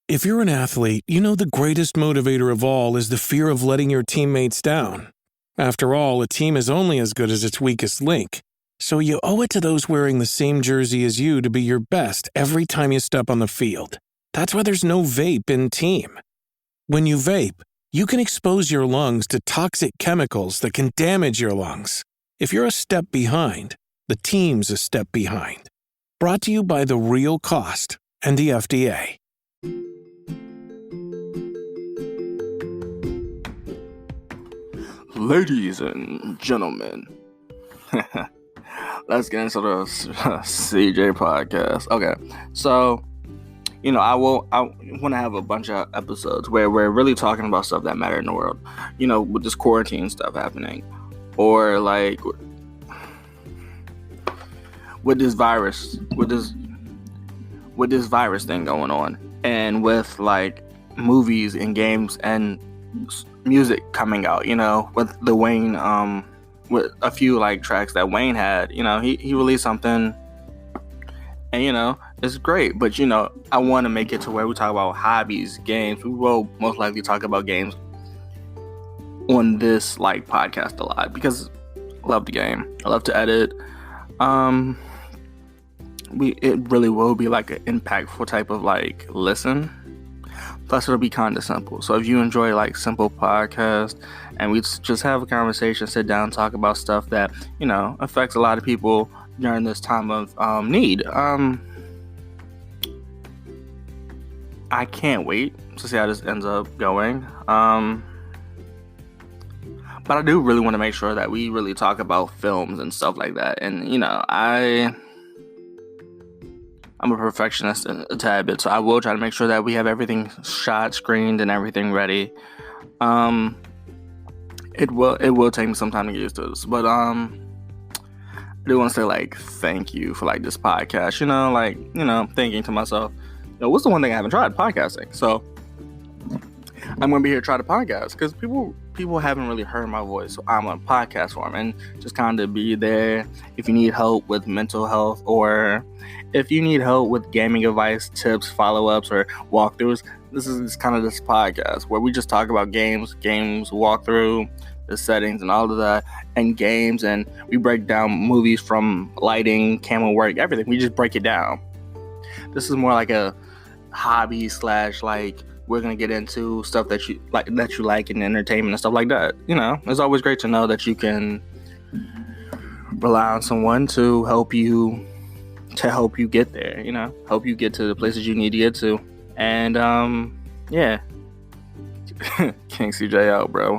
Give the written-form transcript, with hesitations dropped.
If you're an athlete, you know the greatest motivator of all is the fear of letting your teammates down. After all, a team is only as good as its weakest link. So you owe it to those wearing the same jersey as you to be your best every time you step on the field. That's why there's no vape in team. When you vape, you can expose your lungs to toxic chemicals that can damage your lungs. If you're a step behind, the team's a step behind. Brought to you by The Real Cost and the FDA. Ladies and gentlemen, let's get into the CJ podcast. Okay, so, I want to have a bunch of episodes where we're really talking about stuff that matter in the world, with this quarantine stuff happening, or like with this virus thing going on, and with like movies and games and music coming out, with the Wayne, with a few like tracks that Wayne had, he released something, and it's great. But I want to make it to where we talk about hobbies, games. We will most likely talk about games on this like podcast a lot because I love the game. I love to edit. It really will be like an impactful type of like listen. Plus, it'll be kind of simple. So if you enjoy like simple podcasts and we just have a conversation, sit down, talk about stuff that, affects a lot of people during this time of need. I can't wait to see how this ends up going. But I do really want to make sure that we really talk about films and stuff like that. And, I'm a perfectionist a tad bit, so I will try to make sure that we have everything shot, screened, and everything ready. It will take me some time to get used to this, but I do want to say like thank you for like this podcast. Thinking to myself, what's the one thing I haven't tried? Podcasting. So I'm gonna be here to try to podcast because people haven't really heard my voice, so I'm on podcast form and just kind of be there if you need help with mental health or if you need help with gaming advice, tips, follow-ups, or walkthroughs. This is kind of this podcast where we just talk about games, walkthrough, the settings and all of that, and games, and we break down movies from lighting, camera work, everything. We just break it down. This is more like a hobby / like we're gonna get into stuff that you like in entertainment and stuff like that. It's always great to know that you can rely on someone to help you get there, help you get to the places you need to get to. And yeah. King CJ out, bro.